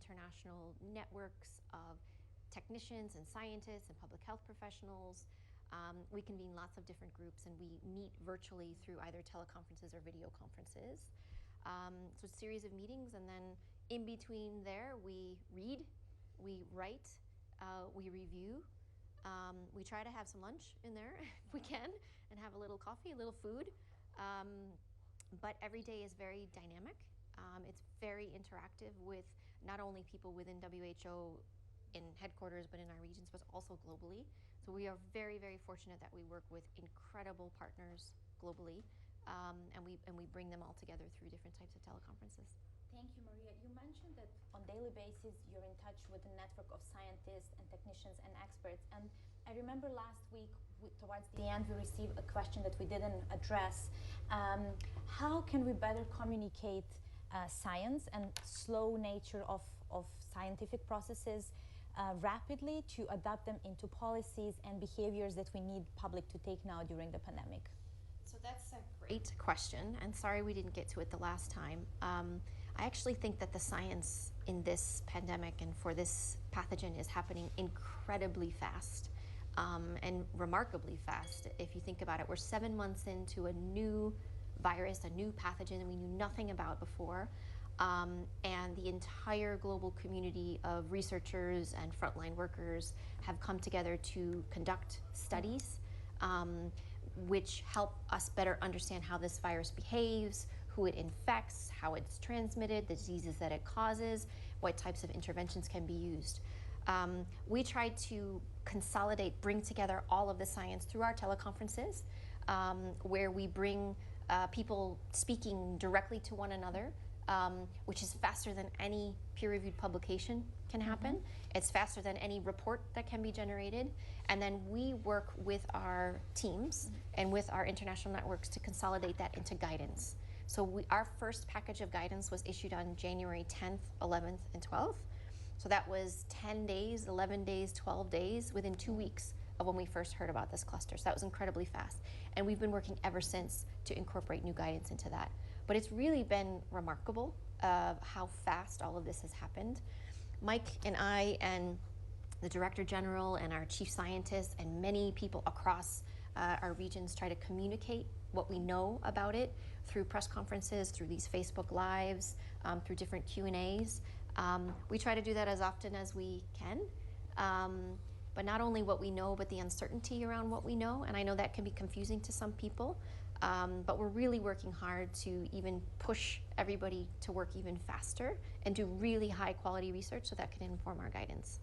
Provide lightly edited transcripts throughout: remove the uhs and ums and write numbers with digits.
international networks of technicians and scientists and public health professionals. We convene lots of different groups, and we meet virtually through either teleconferences or video conferences. So it's a series of meetings, and then in between there, we read, we write, we review. We try to have some lunch in there if we can, and have a little coffee, a little food. But every day is very dynamic. It's very interactive with not only people within WHO in headquarters, but in our regions, but also globally. So we are very, very fortunate that we work with incredible partners globally, and we bring them all together through different types of teleconferences. Thank you, Maria. You mentioned that on a daily basis you're in touch with a network of scientists and technicians and experts. And I remember last week, towards the end, we received a question that we didn't address. How can we better communicate science and slow nature of scientific processes rapidly to adapt them into policies and behaviors that we need public to take now during the pandemic? So that's a great question, and sorry we didn't get to it the last time. I actually think that the science in this pandemic and for this pathogen is happening incredibly fast, and remarkably fast. If you think about it, we're 7 months into a new virus, a new pathogen that we knew nothing about before. And the entire global community of researchers and frontline workers have come together to conduct studies which help us better understand how this virus behaves, who it infects, how it's transmitted, the diseases that it causes, what types of interventions can be used. We tried to consolidate, bring together all of the science through our teleconferences, where we bring people speaking directly to one another, which is faster than any peer-reviewed publication can happen. It's faster than any report that can be generated. And then we work with our teams and with our international networks to consolidate that into guidance. So our first package of guidance was issued on January 10th, 11th, and 12th. So that was 10 days, 11 days, 12 days, within 2 weeks of when we first heard about this cluster. So that was incredibly fast. And we've been working ever since to incorporate new guidance into that. But it's really been remarkable how fast all of this has happened. Mike and I and the Director General and our Chief Scientists and many people across our regions try to communicate what we know about it through press conferences, through these Facebook Lives, through different Q&As. We try to do that as often as we can. But not only what we know, but the uncertainty around what we know. And I know that can be confusing to some people, but we're really working hard to even push everybody to work even faster and do really high quality research so that can inform our guidance.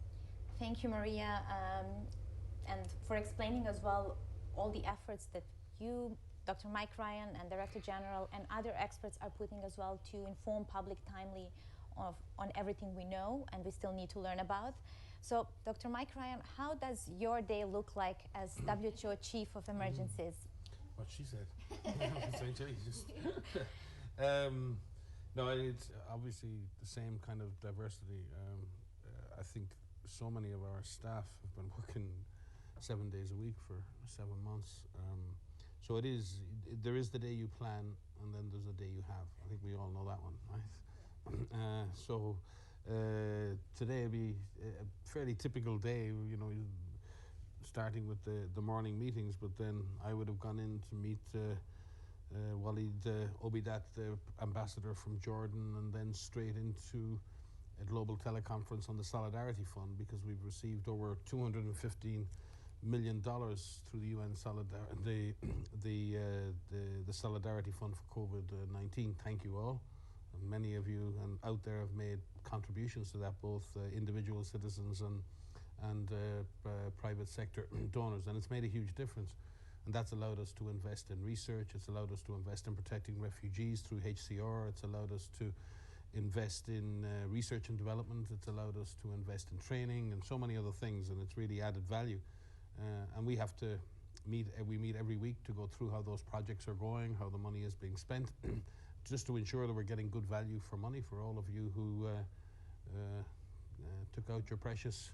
Thank you, Maria, and for explaining as well all the efforts that you, Dr. Mike Ryan, and Director General and other experts are putting as well to inform public timely on everything we know and we still need to learn about. So, Dr. Mike Ryan, how does your day look like as WHO Chief of Emergencies? What she said. No, it's obviously the same kind of diversity. I think so many of our staff have been working 7 days a week for 7 months. So there is the day you plan, and then there's the day you have. I think we all know that one, right? Today will be a fairly typical day, you know, starting with the morning meetings, but then I would have gone in to meet Walid Obidat, the ambassador from Jordan, and then straight into a global teleconference on the Solidarity Fund, because we've received over $215 million through the UN the Solidarity Fund for COVID-19. Thank you all. And many of you out there have made contributions to that, both individual citizens and private sector donors, and it's made a huge difference. And that's allowed us to invest in research, it's allowed us to invest in protecting refugees through HCR, it's allowed us to invest in research and development, it's allowed us to invest in training and so many other things, and it's really added value. And we have to meet every week to go through how those projects are going, how the money is being spent, just to ensure that we're getting good value for money for all of you who took out your precious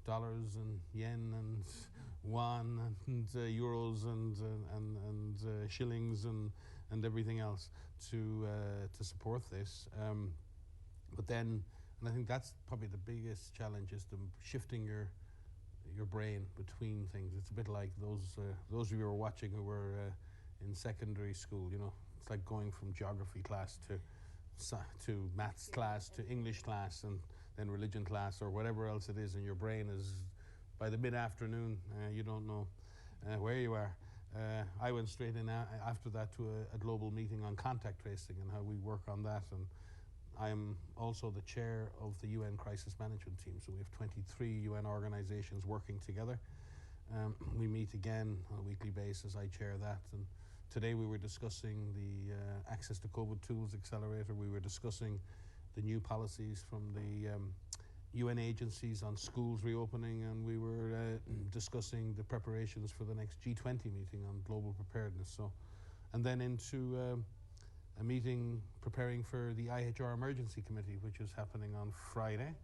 dollars and yen and won and euros and shillings and everything else to support this. But then And I think that's probably the biggest challenge, is the shifting your brain between things. It's a bit like those of you who are watching who were in secondary school. You know, it's like going from geography class to maths class to English class and then religion class or whatever else it is, and your brain is, by the mid-afternoon, you don't know where you are. I went straight in after that to a global meeting on contact tracing and how we work on that, and I'm also the chair of the UN Crisis Management Team, so we have 23 UN organizations working together. We meet again on a weekly basis. I chair that, and today we were discussing the Access to COVID Tools Accelerator. We were discussing the new policies from the UN agencies on schools reopening, and we were discussing the preparations for the next G20 meeting on global preparedness. So, and then into a meeting preparing for the IHR Emergency Committee, which is happening on Friday.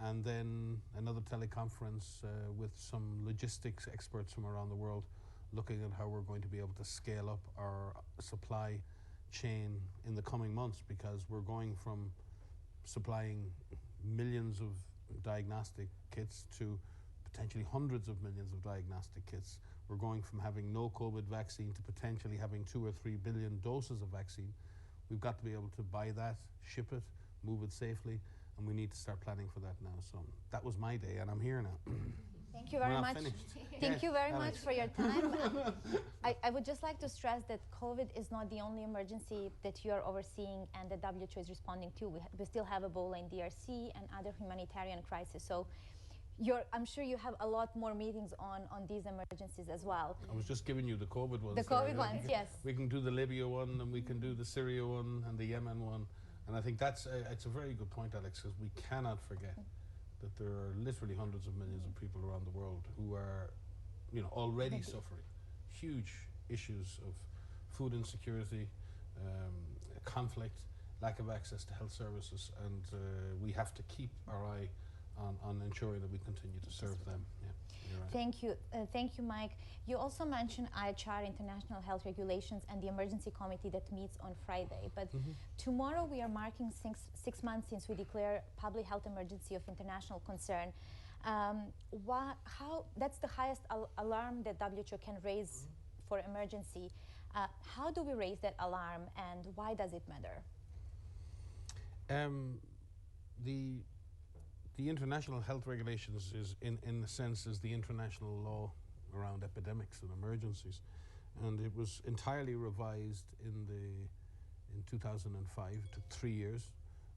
And then another teleconference with some logistics experts from around the world, looking at how we're going to be able to scale up our supply chain in the coming months, because we're going from supplying millions of diagnostic kits to potentially hundreds of millions of diagnostic kits. We're going from having no COVID vaccine to potentially having 2 or 3 billion doses of vaccine. We've got to be able to buy that, ship it, move it safely, and we need to start planning for that now. So that was my day, and I'm here now. Thank you very much. Thank you very much Alex. for your time. I would just like to stress that COVID is not the only emergency that you are overseeing and the WHO is responding to. We still have Ebola in DRC and other humanitarian crises. So I'm sure you have a lot more meetings on these emergencies as well. I was just giving you the COVID ones. The COVID ones, yes. We can do the Libya one, and we can do the Syria one, and the Yemen one. And I think that's it's a very good point, Alex, because we cannot forget that there are literally hundreds of millions of people around the world who are, already suffering huge issues of food insecurity, conflict, lack of access to health services, and we have to keep our eye on ensuring that we continue to serve them. Yeah, you're right. Thank you, Mike. You also mentioned IHR, International Health Regulations, and the emergency committee that meets on Friday. But tomorrow we are marking six months since we declare public health emergency of international concern. That's the highest alarm that WHO can raise for emergency. How do we raise that alarm, and why does it matter? The international health regulations is, in a sense, is the international law around epidemics and emergencies, and it was entirely revised in 2005. It took 3 years,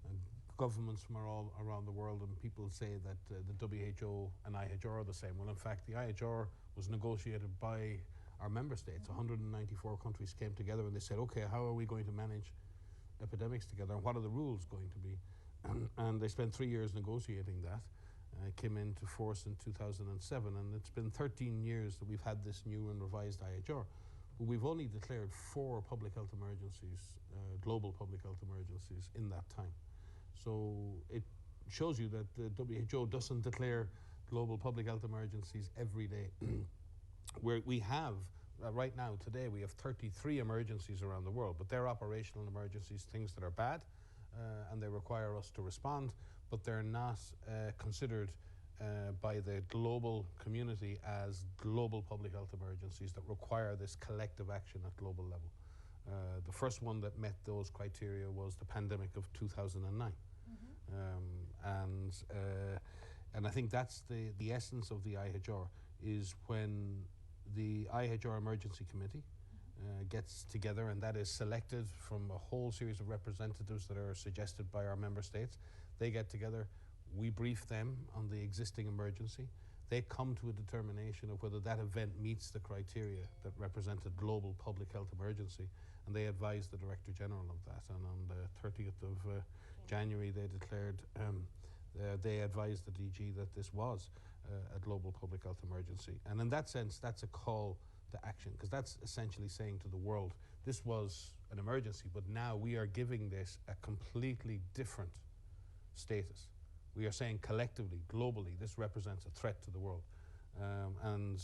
and governments from all around the world, and people say that the WHO and IHR are the same. Well, in fact, the IHR was negotiated by our member states. 194 countries came together and they said, okay, how are we going to manage epidemics together, and what are the rules going to be? And they spent 3 years negotiating that. Came into force in 2007, and it's been 13 years that we've had this new and revised IHR. But we've only declared 4 public health emergencies, global public health emergencies, in that time. So it shows you that the WHO doesn't declare global public health emergencies every day. Where we have, right now, today, we have 33 emergencies around the world, but they're operational emergencies, things that are bad, and they require us to respond, but they're not considered by the global community as global public health emergencies that require this collective action at global level. The first one that met those criteria was the pandemic of 2009. And I think that's the essence of the IHR, is when the IHR Emergency Committee gets together, and that is selected from a whole series of representatives that are suggested by our member states. They get together, we brief them on the existing emergency. They come to a determination of whether that event meets the criteria that represent a global public health emergency, and they advise the Director General of that. And on the 30th of January, they declared, they advised the DG that this was a global public health emergency. And in that sense, that's a call to action, because that's essentially saying to the world, this was an emergency, but now we are giving this a completely different status. We are saying collectively, globally, this represents a threat to the world. And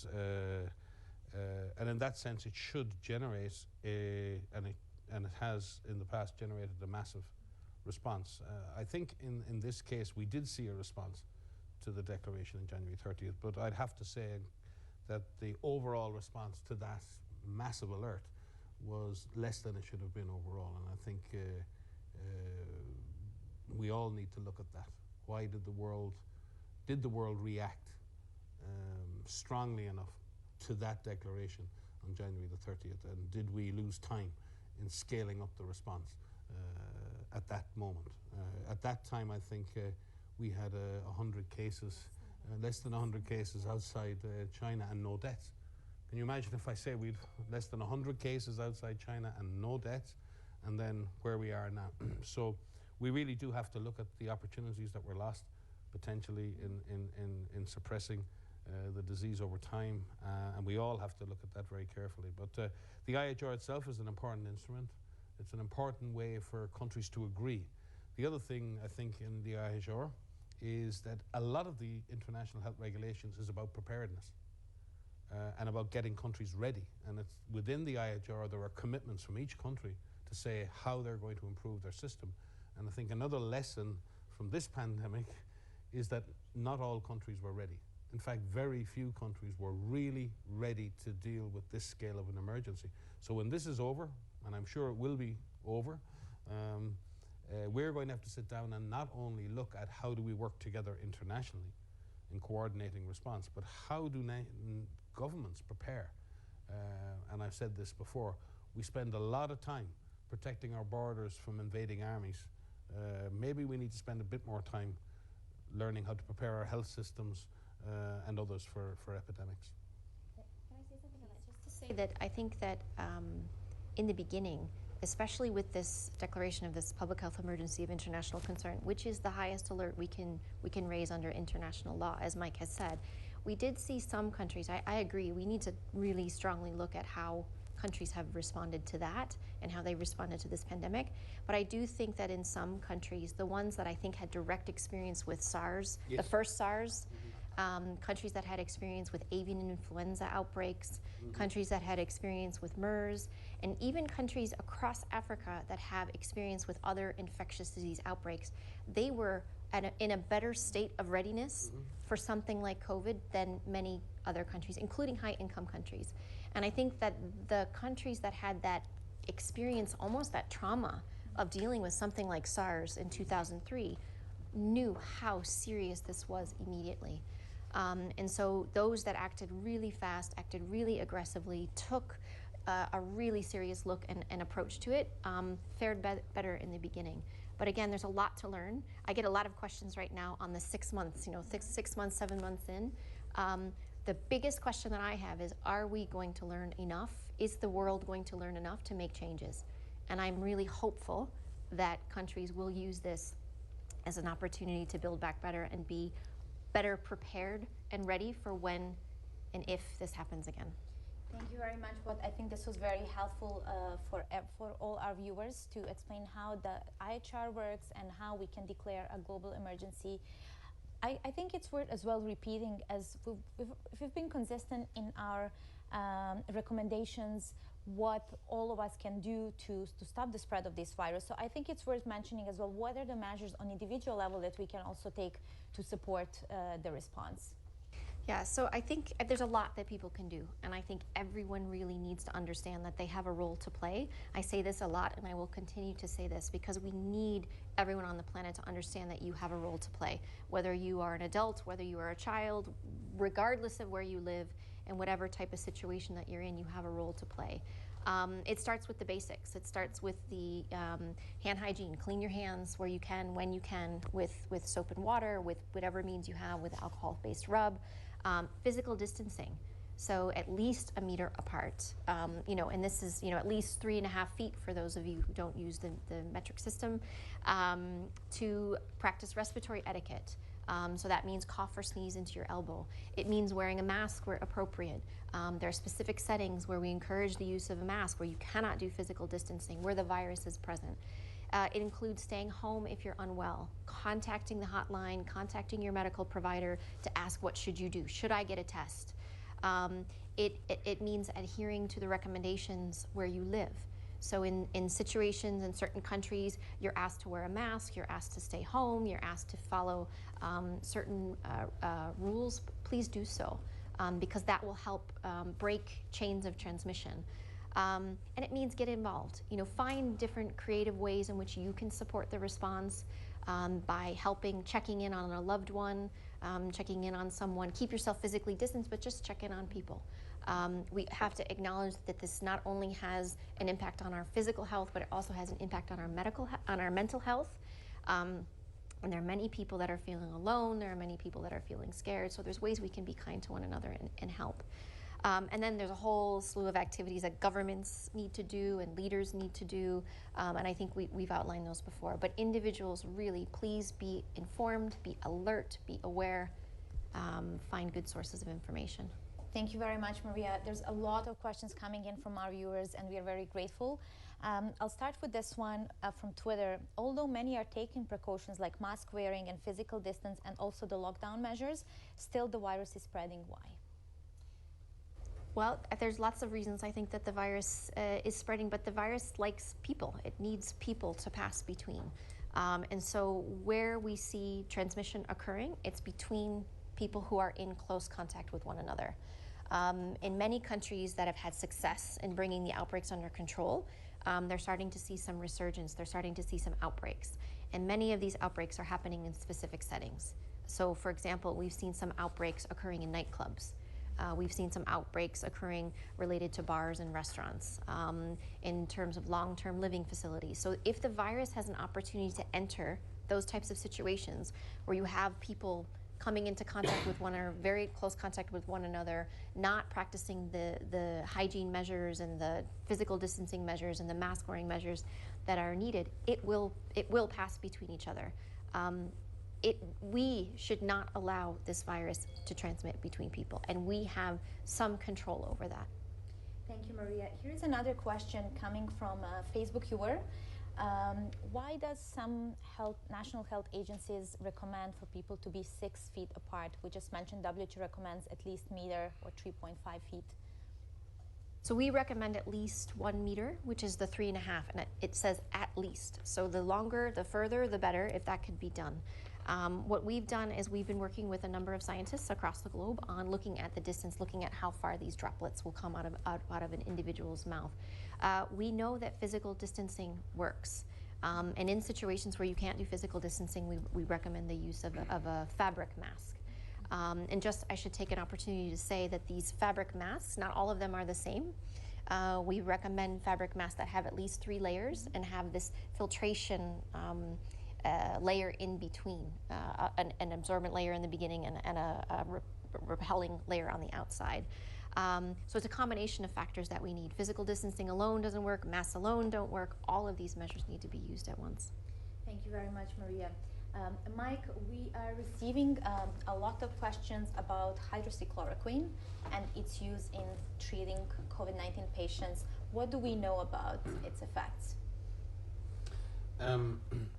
in that sense, it should generate, and it has in the past generated a massive response. I think in this case we did see a response to the declaration on January 30th, but I'd have to say that the overall response to that massive alert was less than it should have been overall, and I think we all need to look at that. Why did the world react strongly enough to that declaration on January the 30th, and did we lose time in scaling up the response at that moment? At that time, I think we had 100 cases, less than 100 cases outside China and no deaths. Can you imagine if I say we'd less than 100 cases outside China and no deaths, and then where we are now? So we really do have to look at the opportunities that were lost potentially in suppressing the disease over time, and we all have to look at that very carefully. But the IHR itself is an important instrument. It's an important way for countries to agree. The other thing I think in the IHR is that a lot of the international health regulations is about preparedness and about getting countries ready. And it's within the IHR there are commitments from each country to say how they're going to improve their system. And I think another lesson from this pandemic is that not all countries were ready. In fact, very few countries were really ready to deal with this scale of an emergency. So when this is over, and I'm sure it will be over, we're going to have to sit down and not only look at how do we work together internationally in coordinating response, but how do governments prepare. And I've said this before, we spend a lot of time protecting our borders from invading armies. Maybe we need to spend a bit more time learning how to prepare our health systems and others for epidemics. Can I say something on that? Just to say that I think that in the beginning, especially with this declaration of this public health emergency of international concern, which is the highest alert we can raise under international law, as Mike has said, we did see some countries, I agree, we need to really strongly look at how countries have responded to that and how they responded to this pandemic. But I do think that in some countries, the ones that I think had direct experience with SARS, yes, the first SARS, countries that had experience with avian influenza outbreaks, countries that had experience with MERS, and even countries across Africa that have experience with other infectious disease outbreaks, they were in a better state of readiness for something like COVID than many other countries, including high-income countries. And I think that the countries that had that experience, almost that trauma of dealing with something like SARS in 2003, knew how serious this was immediately. And so those that acted really fast, acted really aggressively, took a really serious look and approach to it, fared better in the beginning. But again, there's a lot to learn. I get a lot of questions right now on the 6 months, 6 months, 7 months in. The biggest question that I have is, are we going to learn enough? Is the world going to learn enough to make changes? And I'm really hopeful that countries will use this as an opportunity to build back better and be better prepared and ready for when and if this happens again. Thank you very much. But I think this was very helpful for all our viewers to explain how the IHR works and how we can declare a global emergency. I think it's worth as well repeating, as we've been consistent in our recommendations, what all of us can do to stop the spread of this virus. So I think it's worth mentioning as well, what are the measures on individual level that we can also take to support the response? Yeah, so I think there's a lot that people can do, and I think everyone really needs to understand that they have a role to play. I say this a lot, and I will continue to say this, because we need everyone on the planet to understand that you have a role to play. Whether you are an adult, whether you are a child, regardless of where you live, and whatever type of situation that you're in, you have a role to play. It starts with the basics. It starts with the hand hygiene. Clean your hands where you can, when you can, with soap and water, with whatever means you have, with alcohol-based rub. Physical distancing, so at least 1 meter apart, and this is, at least 3.5 feet for those of you who don't use the metric system, to practice respiratory etiquette. So that means cough or sneeze into your elbow. It means wearing a mask where appropriate. There are specific settings where we encourage the use of a mask, where you cannot do physical distancing, where the virus is present. It includes staying home if you're unwell, contacting the hotline, contacting your medical provider to ask, what should you do? Should I get a test? It means adhering to the recommendations where you live. So in situations in certain countries, you're asked to wear a mask, you're asked to stay home, you're asked to follow certain rules. Please do so, because that will help break chains of transmission. And it means get involved. Find different creative ways in which you can support the response by helping, checking in on a loved one, checking in on someone. Keep yourself physically distanced, but just check in on people. We have to acknowledge that this not only has an impact on our physical health, but it also has an impact on our mental health. And there are many people that are feeling alone. There are many people that are feeling scared. So there's ways we can be kind to one another and help. And then there's a whole slew of activities that governments need to do and leaders need to do. And I think we've outlined those before. But individuals, really, please be informed, be alert, be aware, find good sources of information. Thank you very much, Maria. There's a lot of questions coming in from our viewers, and we are very grateful. I'll start with this one from Twitter. Although many are taking precautions like mask wearing and physical distance and also the lockdown measures, still the virus is spreading. Why? Well, there's lots of reasons I think that the virus is spreading, but the virus likes people. It needs people to pass between. And so where we see transmission occurring, it's between people who are in close contact with one another. In many countries that have had success in bringing the outbreaks under control, they're starting to see some resurgence. They're starting to see some outbreaks. And many of these outbreaks are happening in specific settings. So, for example, we've seen some outbreaks occurring in nightclubs. We've seen some outbreaks occurring related to bars and restaurants, in terms of long-term living facilities. So if the virus has an opportunity to enter those types of situations where you have people coming into contact with one or very close contact with one another, not practicing the hygiene measures and the physical distancing measures and the mask wearing measures that are needed, it will pass between each other. We should not allow this virus to transmit between people, and we have some control over that. Thank you, Maria. Here's another question coming from a Facebook viewer. Why does some national health agencies recommend for people to be 6 feet apart? We just mentioned WHO recommends at least meter or 3.5 feet. So we recommend at least 1 meter, which is the 3.5, and it says at least. So the longer, the further, the better, if that could be done. What we've done is we've been working with a number of scientists across the globe on looking at the distance, looking at how far these droplets will come out of an individual's mouth. We know that physical distancing works. And in situations where you can't do physical distancing, we recommend the use of a fabric mask. And just, I should take an opportunity to say that these fabric masks, not all of them are the same. We recommend fabric masks that have at least 3 layers and have this filtration layer in between, an absorbent layer in the beginning and a repelling layer on the outside. So it's a combination of factors that we need. Physical distancing alone doesn't work, masks alone don't work. All of these measures need to be used at once. Thank you very much, Maria. Mike, we are receiving a lot of questions about hydroxychloroquine and its use in treating COVID-19 patients. What do we know about its effects?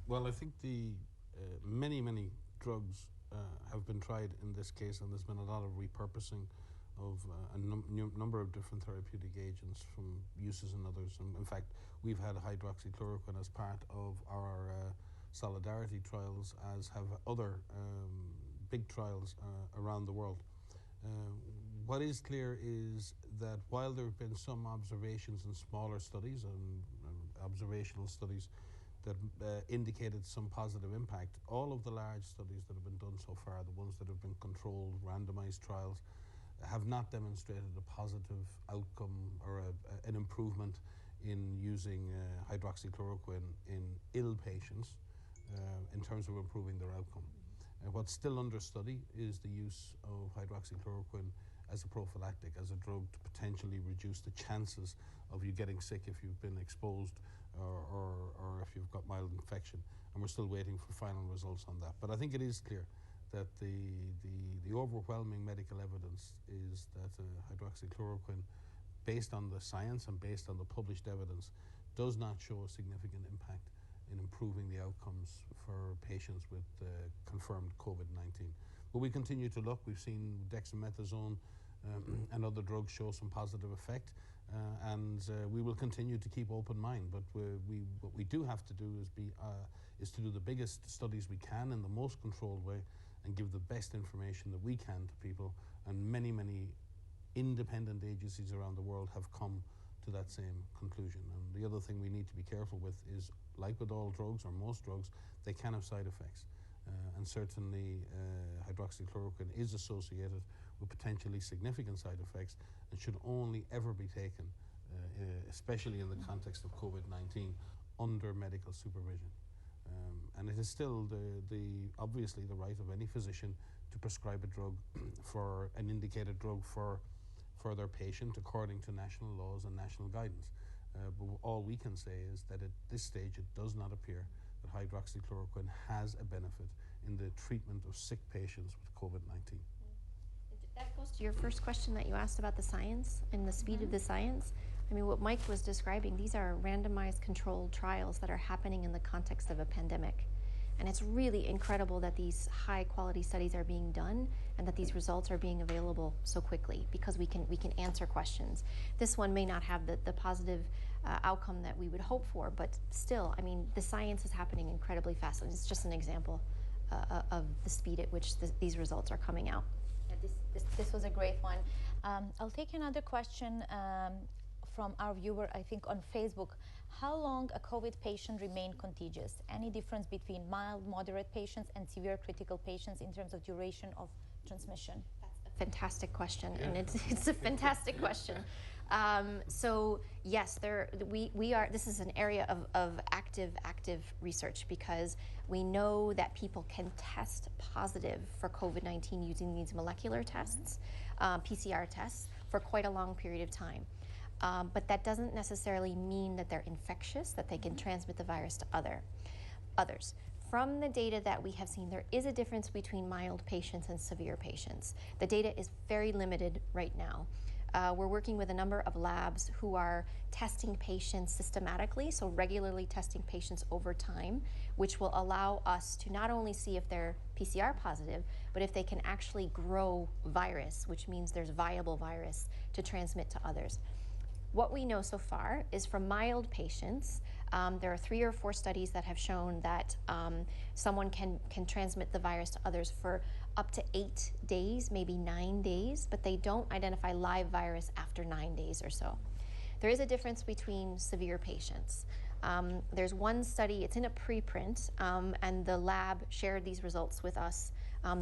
Well, I think the many drugs have been tried in this case, and there's been a lot of repurposing of a number of different therapeutic agents from uses in others. And in fact, we've had hydroxychloroquine as part of our Solidarity trials, as have other big trials around the world. What is clear is that while there have been some observations in smaller studies and observational studies that indicated some positive impact, all of the large studies that have been done so far, the ones that have been controlled, randomized trials, have not demonstrated a positive outcome or an improvement in using hydroxychloroquine in ill patients in terms of improving their outcome. What's still under study is the use of hydroxychloroquine as a prophylactic, as a drug to potentially reduce the chances of you getting sick if you've been exposed or if you've got mild infection. And we're still waiting for final results on that. But I think it is clear that the overwhelming medical evidence is that hydroxychloroquine, based on the science and based on the published evidence, does not show a significant impact in improving the outcomes for patients with confirmed COVID-19. But we continue to look. We've seen dexamethasone and other drugs show some positive effect. We will continue to keep open mind. But what we do have to do is to do the biggest studies we can in the most controlled way and give the best information that we can to people. And many independent agencies around the world have come to that same conclusion. And the other thing we need to be careful with is, like with all drugs or most drugs, they can have side effects. And certainly hydroxychloroquine is associated with potentially significant side effects and should only ever be taken, especially in the context of COVID-19, under medical supervision. And it is still obviously the right of any physician to prescribe a drug for an indicated drug for their patient according to national laws and national guidance. But all we can say is that at this stage it does not appear that hydroxychloroquine has a benefit in the treatment of sick patients with COVID-19. That goes to your first question that you asked about the science and the speed of the science. I mean, what Mike was describing, these are randomized controlled trials that are happening in the context of a pandemic. And it's really incredible that these high quality studies are being done and that these results are being available so quickly, because we can answer questions. This one may not have the positive outcome that we would hope for, but still, I mean, the science is happening incredibly fast. And it's just an example of the speed at which these results are coming out. This was a great one. I'll take another question from our viewer, I think on Facebook. How long a COVID patient remain contagious? Any difference between mild, moderate patients and severe critical patients in terms of duration of transmission? That's a fantastic question, and it's a fantastic question. So yes, this is an area of active research, because we know that people can test positive for COVID-19 using these molecular tests, PCR tests, for quite a long period of time. But that doesn't necessarily mean that they're infectious, that they can transmit the virus to others. From the data that we have seen, there is a difference between mild patients and severe patients. The data is very limited right now. We're working with a number of labs who are testing patients systematically, so regularly testing patients over time, which will allow us to not only see if they're PCR positive, but if they can actually grow virus, which means there's viable virus to transmit to others. What we know so far is from mild patients, there are 3 or 4 studies that have shown that someone can transmit the virus to others for up to 8 days, maybe 9 days, but they don't identify live virus after 9 days or so. There is a difference between severe patients. There's one study, it's in a preprint, and the lab shared these results with us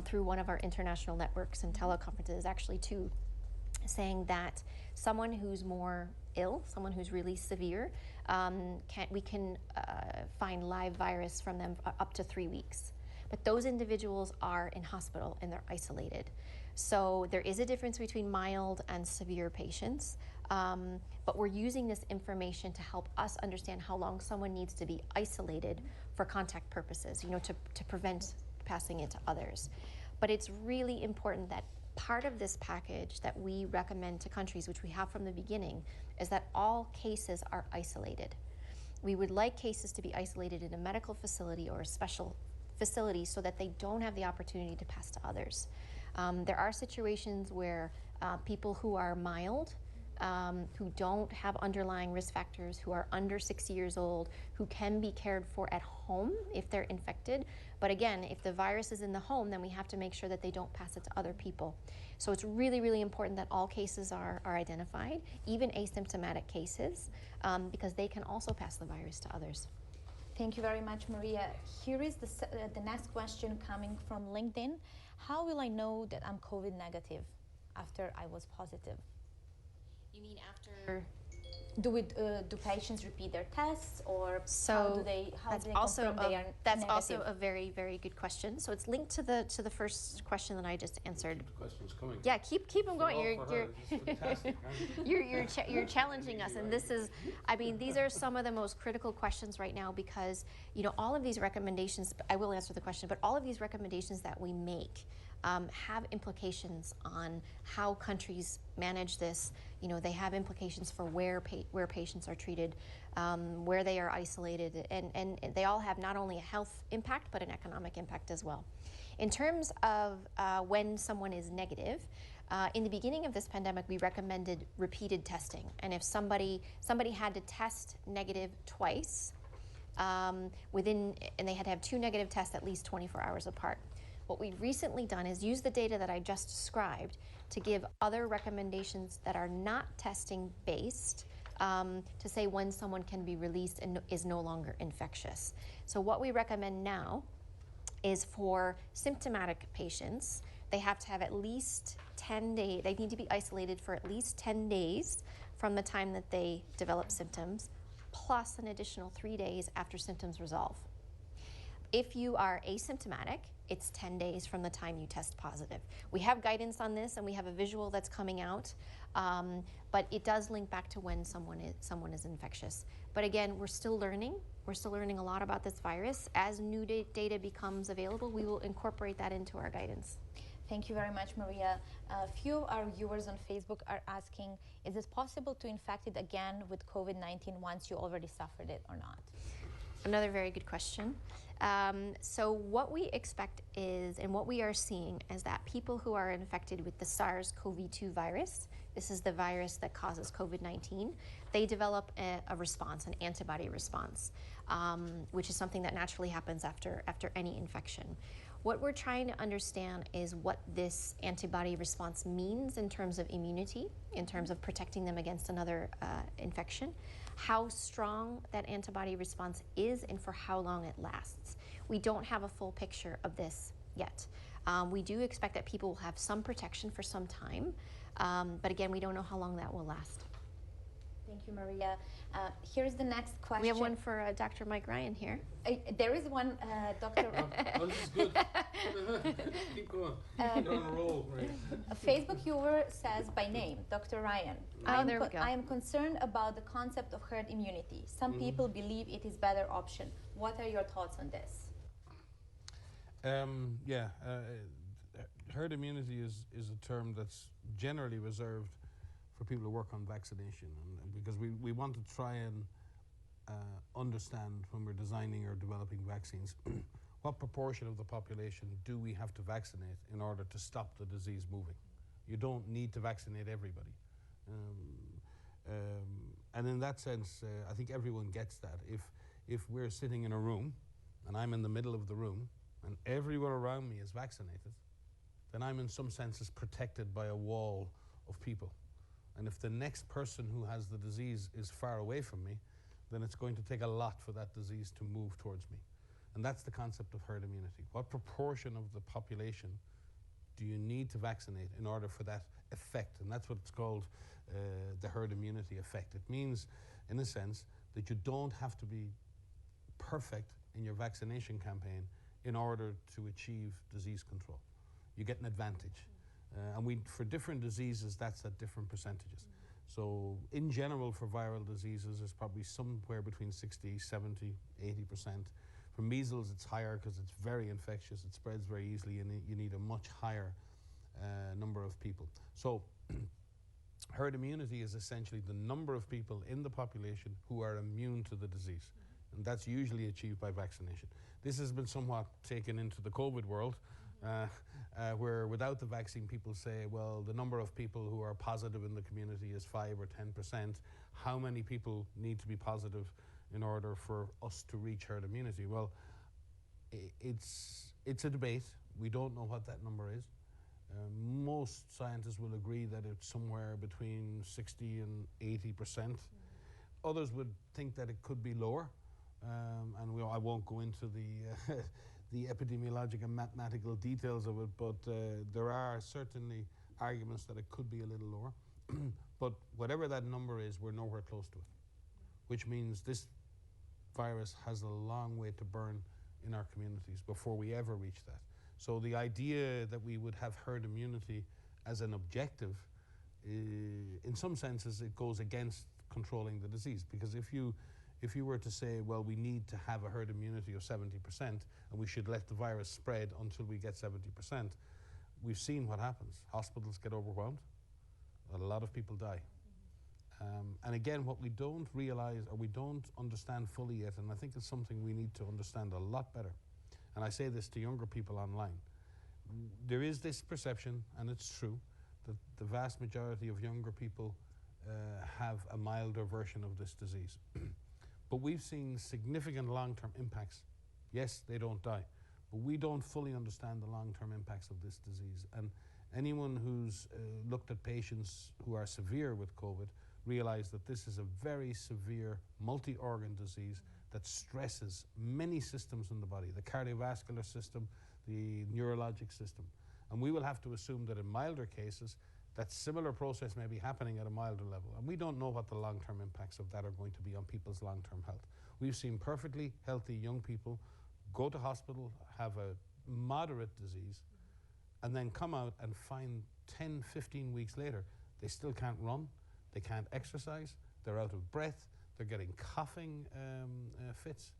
through one of our international networks and teleconferences, actually 2, saying that someone who's more ill, someone who's really severe, we can find live virus from them up to 3 weeks. But those individuals are in hospital and they're isolated. So there is a difference between mild and severe patients, but we're using this information to help us understand how long someone needs to be isolated for contact purposes, to prevent passing it to others. But it's really important that part of this package that we recommend to countries, which we have from the beginning, is that all cases are isolated. We would like cases to be isolated in a medical facility or a special facility so that they don't have the opportunity to pass to others. There are situations where people who are mild, who don't have underlying risk factors, who are under 60 years old, who can be cared for at home if they're infected. But again, if the virus is in the home, then we have to make sure that they don't pass it to other people. So it's really, really important that all cases are identified, even asymptomatic cases, because they can also pass the virus to others. Thank you very much, Maria. Here is the next question coming from LinkedIn. How will I know that I'm COVID negative after I was positive? You mean after? Do patients repeat their tests, or how do they confirm they are That's negative? also a very, very good question. So it's linked to the first question that I just answered. The question's coming. Yeah, keep them going. You're challenging us, and this is, I mean, these are some of the most critical questions right now, because all of these recommendations. I will answer the question, but all of these recommendations that we make have implications on how countries manage this. They have implications for where patients are treated, where they are isolated, and they all have not only a health impact but an economic impact as well. In terms of when someone is negative, in the beginning of this pandemic, we recommended repeated testing. And if somebody had to test negative twice, and they had to have 2 negative tests at least 24 hours apart. What we've recently done is use the data that I just described to give other recommendations that are not testing based, to say when someone can be released and is no longer infectious. So what we recommend now is for symptomatic patients, they have to have at least 10 days, they need to be isolated for at least 10 days from the time that they develop symptoms, plus an additional 3 days after symptoms resolve. If you are asymptomatic, it's 10 days from the time you test positive. We have guidance on this and we have a visual that's coming out, but it does link back to when someone is infectious. But again, we're still learning. We're still learning a lot about this virus. As new data becomes available, we will incorporate that into our guidance. Thank you very much, Maria. A few of our viewers on Facebook are asking, is it possible to infect it again with COVID-19 once you already suffered it or not? Another very good question. So what we expect is, and what we are seeing, is that people who are infected with the SARS-CoV-2 virus, this is the virus that causes COVID-19, they develop a response, an antibody response, which is something that naturally happens after any infection. What we're trying to understand is what this antibody response means in terms of immunity, in terms of protecting them against another infection, how strong that antibody response is, and for how long it lasts. We don't have a full picture of this yet. We do expect that people will have some protection for some time, but again, we don't know how long that will last. Thank you, Maria. Here's the next question. We have one for Dr. Mike Ryan here. There is one, Dr. Oh, this is good. Keep going. You're on a roll, right? A Facebook viewer says by name, Dr. Ryan, there we go. I am concerned about the concept of herd immunity. Some people believe it is better option. What are your thoughts on this? Herd immunity is a term that's generally reserved for people who work on vaccination, and because we want to try and understand when we're designing or developing vaccines what proportion of the population do we have to vaccinate in order to stop the disease moving. You don't need to vaccinate everybody. And in that sense, I think everyone gets that. If we're sitting in a room and I'm in the middle of the room and everyone around me is vaccinated, then I'm in some senses protected by a wall of people. And if the next person who has the disease is far away from me, then it's going to take a lot for that disease to move towards me. And that's the concept of herd immunity. What proportion of the population do you need to vaccinate in order for that effect? And that's what's called the herd immunity effect. It means, in a sense, that you don't have to be perfect in your vaccination campaign in order to achieve disease control. You get an advantage. And for different diseases, that's at different percentages. So in general, for viral diseases, it's probably somewhere between 60, 70, 80%. For measles, it's higher because it's very infectious. It spreads very easily, and you need a much higher number of people. So herd immunity is essentially the number of people in the population who are immune to the disease. And that's usually achieved by vaccination. This has been somewhat taken into the COVID world, where without the vaccine, people say, well, the number of people who are positive in the community is 5 or 10%. How many people need to be positive in order for us to reach herd immunity? Well, it's a debate. We don't know what that number is. Most scientists will agree that it's somewhere between 60 and 80%. Others would think that it could be lower. And I won't go into the epidemiologic and mathematical details of it, but there are certainly arguments that it could be a little lower. But whatever that number is, we're nowhere close to it, which means this virus has a long way to burn in our communities before we ever reach that. So the idea that we would have herd immunity as an objective, in some senses, it goes against controlling the disease, because if you were to say, well, we need to have a herd immunity of 70% and we should let the virus spread until we get 70%, we've seen what happens. Hospitals get overwhelmed. A lot of people die. And again, what we don't realize or we don't understand fully yet, and I think it's something we need to understand a lot better, and I say this to younger people online, there is this perception, and it's true, that the vast majority of younger people have a milder version of this disease. But we've seen significant long-term impacts. Yes, they don't die, but we don't fully understand the long-term impacts of this disease. And anyone who's looked at patients who are severe with COVID realize that this is a very severe multi-organ disease that stresses many systems in the body, the cardiovascular system, the neurologic system. And we will have to assume that in milder cases, that similar process may be happening at a milder level. And we don't know what the long-term impacts of that are going to be on people's long-term health. We've seen perfectly healthy young people go to hospital, have a moderate disease, and then come out and find 10, 15 weeks later, they still can't run, they can't exercise, they're out of breath, they're getting coughing fits.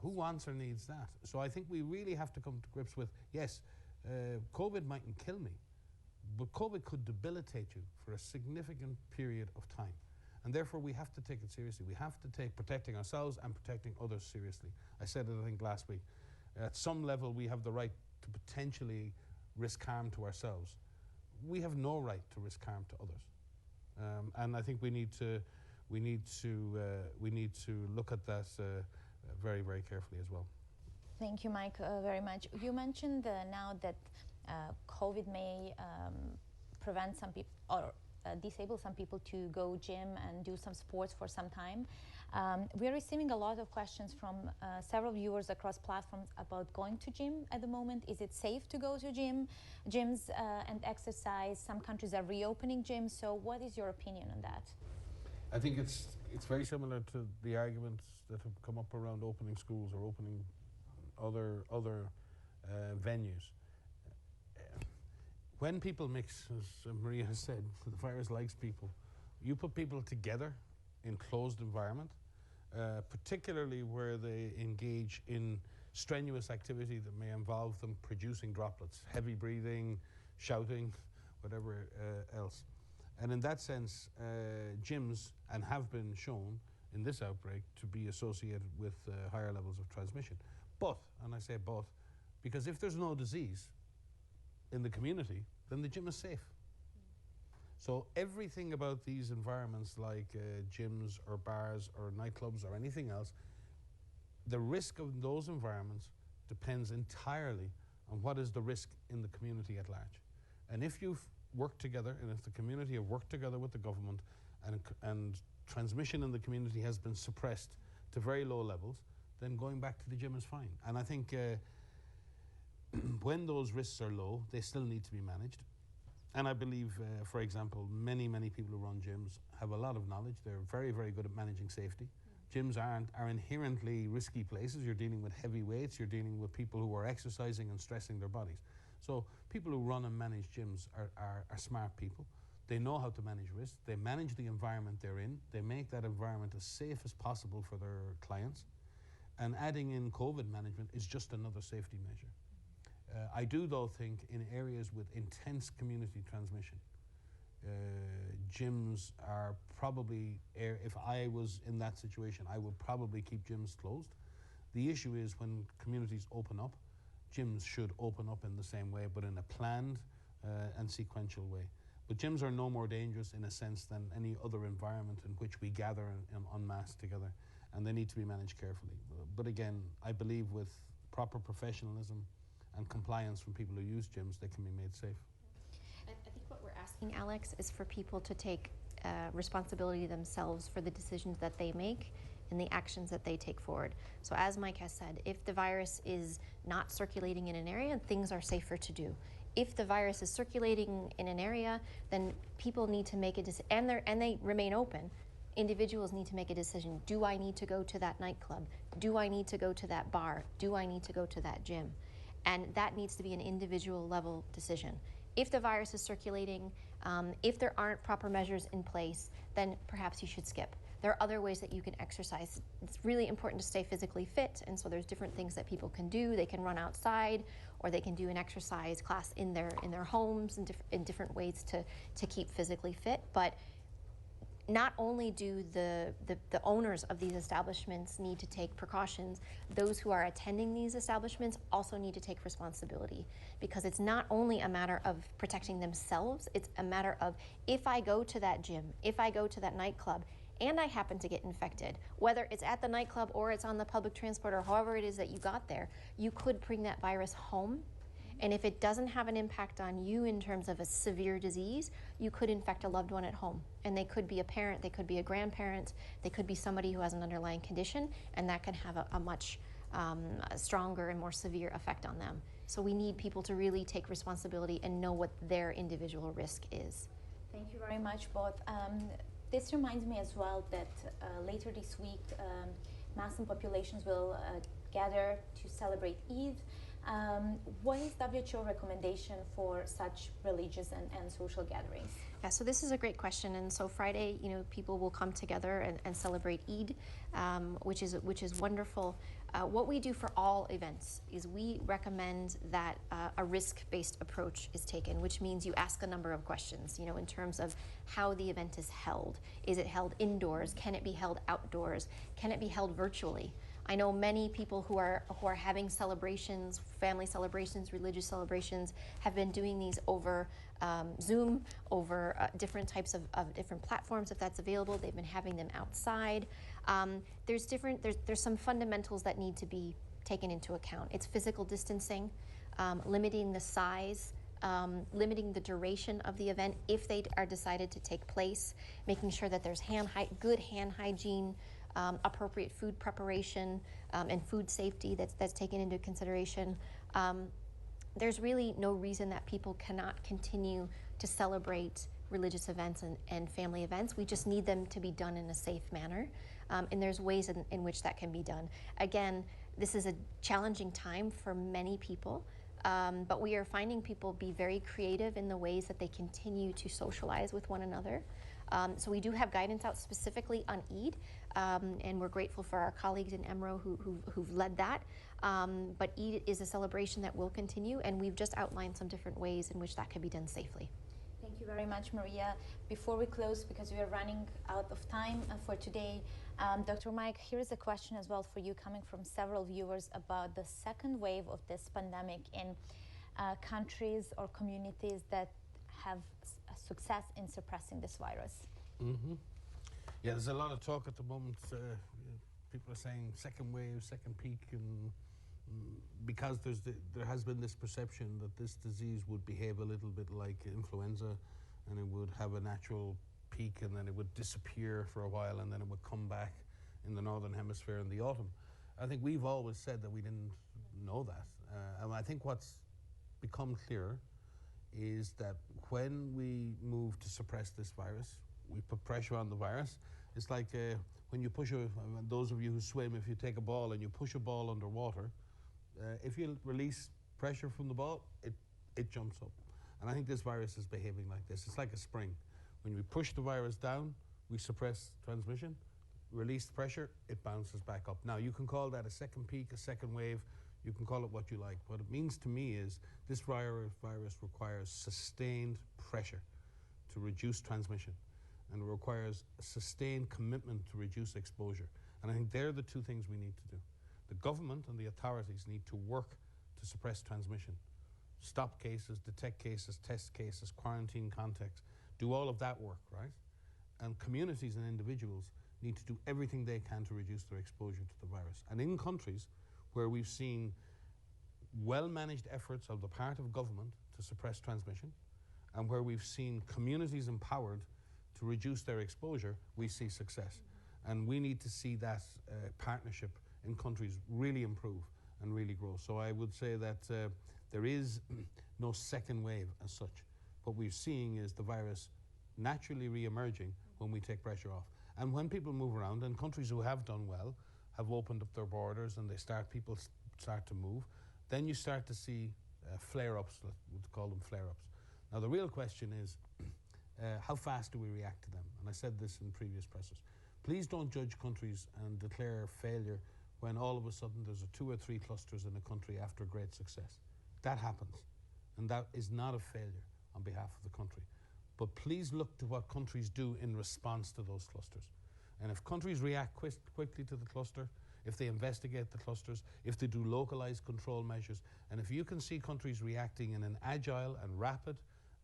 Who wants or needs that? So I think we really have to come to grips with, yes, COVID mightn't kill me, but COVID could debilitate you for a significant period of time. And therefore we have to take it seriously. We have to take protecting ourselves and protecting others seriously. I said it, I think, last week. At some level we have the right to potentially risk harm to ourselves. We have no right to risk harm to others. And I think we need to look at that very, very carefully as well. Thank you, Mike, very much. You mentioned now that COVID may prevent some people or disable some people to go gym and do some sports for some time. We're receiving a lot of questions from several viewers across platforms about going to gym at the moment. Is it safe to go to gyms and exercise? Some countries are reopening gyms. So what is your opinion on that? I think it's very similar to the arguments that have come up around opening schools or opening other venues. When people mix, as Maria has said, the virus likes people. You put people together in closed environment, particularly where they engage in strenuous activity that may involve them producing droplets, heavy breathing, shouting, whatever else. And in that sense, gyms and have been shown in this outbreak to be associated with higher levels of transmission. But, and I say but, because if there's no disease in the community, then the gym is safe. So everything about these environments like gyms or bars or nightclubs or anything else, the risk of those environments depends entirely on what is the risk in the community at large. And if you've worked together, and if the community have worked together with the government and transmission in the community has been suppressed to very low levels, then going back to the gym is fine. And I think when those risks are low, they still need to be managed. And I believe, for example, many people who run gyms have a lot of knowledge. They're very, very good at managing safety. Gyms are inherently risky places. You're dealing with heavy weights. You're dealing with people who are exercising and stressing their bodies. So people who run and manage gyms are smart people. They know how to manage risks. They manage the environment they're in. They make that environment as safe as possible for their clients. And adding in COVID management is just another safety measure. I do, though, think in areas with intense community transmission, gyms are probably, if I was in that situation, I would probably keep gyms closed. The issue is when communities open up, gyms should open up in the same way, but in a planned and sequential way. But gyms are no more dangerous in a sense than any other environment in which we gather en masse together, and they need to be managed carefully. But again, I believe with proper professionalism and compliance from people who use gyms, they can be made safe. I think what we're asking, Alex, is for people to take responsibility themselves for the decisions that they make and the actions that they take forward. So as Mike has said, if the virus is not circulating in an area, things are safer to do. If the virus is circulating in an area, then people need to make a decision, and they remain open. Individuals need to make a decision. Do I need to go to that nightclub? Do I need to go to that bar? Do I need to go to that gym? And that needs to be an individual level decision. If the virus is circulating, if there aren't proper measures in place, then perhaps you should skip. There are other ways that you can exercise. It's really important to stay physically fit, and so there's different things that people can do. They can run outside, or they can do an exercise class in their homes, in different ways to keep physically fit. But not only do the owners of these establishments need to take precautions, those who are attending these establishments also need to take responsibility, because it's not only a matter of protecting themselves, it's a matter of, if I go to that gym, if I go to that nightclub, and I happen to get infected, whether it's at the nightclub or it's on the public transport or however it is that you got there, you could bring that virus home. And if it doesn't have an impact on you in terms of a severe disease, you could infect a loved one at home. And they could be a parent, they could be a grandparent, they could be somebody who has an underlying condition, and that can have a much stronger and more severe effect on them. So we need people to really take responsibility and know what their individual risk is. Thank you very much, both. This reminds me as well that later this week, mass populations will gather to celebrate Eid. What is WHO recommendation for such religious and social gatherings? Yeah, so this is a great question. And so Friday, people will come together and celebrate Eid, which is wonderful. What we do for all events is we recommend that a risk-based approach is taken, which means you ask a number of questions, in terms of how the event is held. Is it held indoors? Can it be held outdoors? Can it be held virtually? I know many people who are having celebrations, family celebrations, religious celebrations, have been doing these over Zoom, over different types of different platforms, if that's available. They've been having them outside. There's some fundamentals that need to be taken into account. It's physical distancing, limiting the size, limiting the duration of the event if they are decided to take place, making sure that there's good hand hygiene, appropriate food preparation, and food safety that's taken into consideration. There's really no reason that people cannot continue to celebrate religious events and family events. We just need them to be done in a safe manner, and there's ways in which that can be done. Again, this is a challenging time for many people, but we are finding people be very creative in the ways that they continue to socialize with one another. So we do have guidance out specifically on Eid, and we're grateful for our colleagues in EMRO who've led that. But Eid is a celebration that will continue, and we've just outlined some different ways in which that can be done safely. Thank you very much, Maria. Before we close, because we are running out of time for today, Dr. Mike, here's a question as well for you, coming from several viewers about the second wave of this pandemic in countries or communities that have success in suppressing this virus. Mm-hmm. Yeah, there's a lot of talk at the moment. People are saying second wave, second peak, and because there has been this perception that this disease would behave a little bit like influenza, and it would have a natural peak, and then it would disappear for a while, and then it would come back in the northern hemisphere in the autumn. I think we've always said that we didn't know that. And I think what's become clear is that when we move to suppress this virus, we put pressure on the virus. It's like when you push those of you who swim, if you take a ball and you push a ball underwater, if you release pressure from the ball, it jumps up. And I think this virus is behaving like this. It's like a spring. When we push the virus down, we suppress transmission. Release pressure, it bounces back up. Now, you can call that a second peak, a second wave. You can call it what you like. What it means to me is this virus requires sustained pressure to reduce transmission, and it requires a sustained commitment to reduce exposure. And I think they're the two things we need to do. The government and the authorities need to work to suppress transmission. Stop cases, detect cases, test cases, quarantine contacts, do all of that work, right? And communities and individuals need to do everything they can to reduce their exposure to the virus. And in countries where we've seen well-managed efforts of the part of government to suppress transmission, and where we've seen communities empowered to reduce their exposure, we see success. And we need to see that partnership in countries really improve and really grow. So I would say that there is no second wave as such. What we're seeing is the virus naturally re-emerging when we take pressure off. And when people move around, and countries who have done well have opened up their borders and people start to move, then you start to see flare-ups, we'd call them flare-ups. Now the real question is, how fast do we react to them? And I said this in previous presses. Please don't judge countries and declare failure when all of a sudden there's 2 or 3 clusters in a country after great success. That happens, and that is not a failure on behalf of the country. but please look to what countries do in response to those clusters. And if countries react quickly to the cluster, if they investigate the clusters, if they do localized control measures, and if you can see countries reacting in an agile and rapid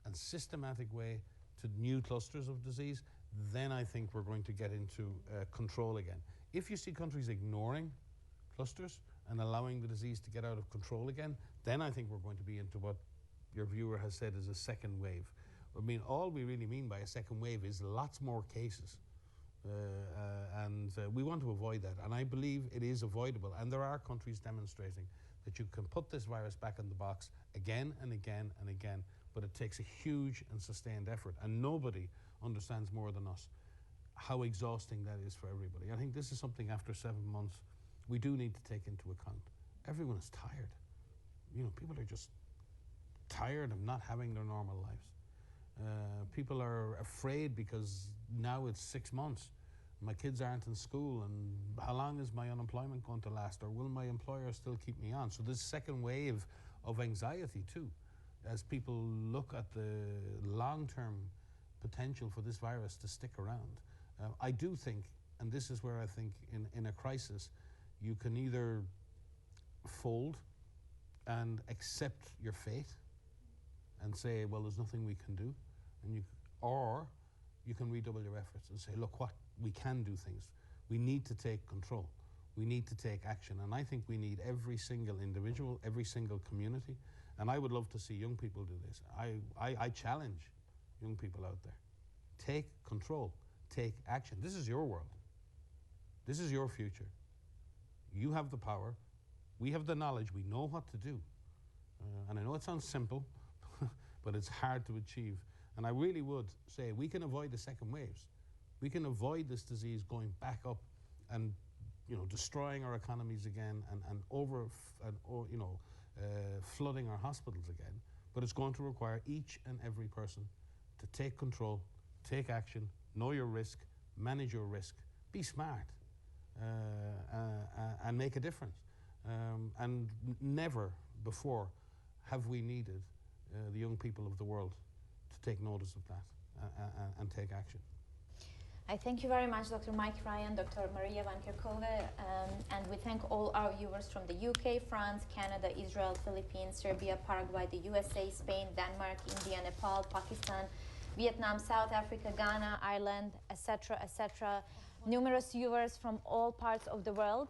and systematic way to new clusters of disease, then I think we're going to get into control again. If you see countries ignoring clusters and allowing the disease to get out of control again, then I think we're going to be into what your viewer has said is a second wave. I mean, all we really mean by a second wave is lots more cases. And we want to avoid that. And I believe it is avoidable. And there are countries demonstrating that you can put this virus back in the box again and again and again, but it takes a huge and sustained effort. And nobody understands more than us how exhausting that is for everybody. I think this is something after 7 months we do need to take into account. Everyone is tired. You know, people are just tired of not having their normal lives. People are afraid because now it's 6 months. My kids aren't in school, and how long is my unemployment going to last, or will my employer still keep me on? So this second wave of anxiety too, as people look at the long-term potential for this virus to stick around. I do think, and this is where I think in a crisis, you can either fold and accept your fate and say, well, there's nothing we can do, or you can redouble your efforts and say, look, what we can do things. We need to take control. We need to take action. And I think we need every single individual, every single community. And I would love to see young people do this. I challenge young people out there. Take control. Take action. This is your world. This is your future. You have the power. We have the knowledge. We know what to do. And I know it sounds simple, but it's hard to achieve. And I really would say we can avoid the second waves. We can avoid this disease going back up and, you know, destroying our economies again and flooding our hospitals again. But it's going to require each and every person to take control, take action, know your risk, manage your risk, be smart, and make a difference. And never before have we needed the young people of the world to take notice of that and take action. I thank you very much, Dr. Mike Ryan, Dr. Maria Van Kerkhove, and we thank all our viewers from the UK, France, Canada, Israel, Philippines, Serbia, Paraguay, the USA, Spain, Denmark, India, Nepal, Pakistan, Vietnam, South Africa, Ghana, Ireland, etc., etc. Numerous viewers from all parts of the world.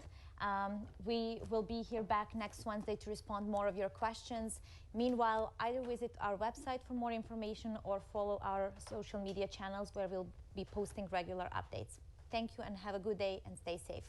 We will be here back next Wednesday to respond more of your questions. Meanwhile, either visit our website for more information or follow our social media channels where we'll be posting regular updates. Thank you and have a good day and stay safe.